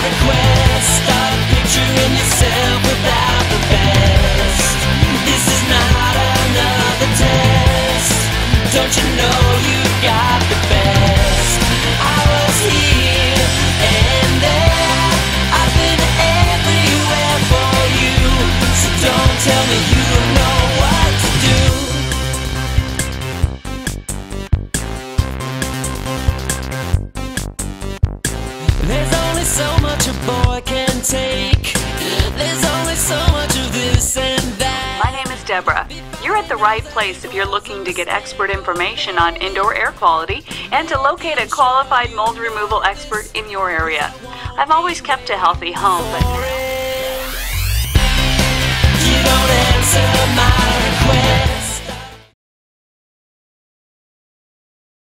request. Stop picturing yourself without the best. This is not another test. Don't you know you got the best? I was here and there. I've been everywhere for you. So don't tell me you don't know what to do. There's only so much a boy can take. There's only so much of this and that. My name is Deborah. You're at the right place if you're looking to get expert information on indoor air quality and to locate a qualified mold removal expert in your area. I've always kept a healthy home, but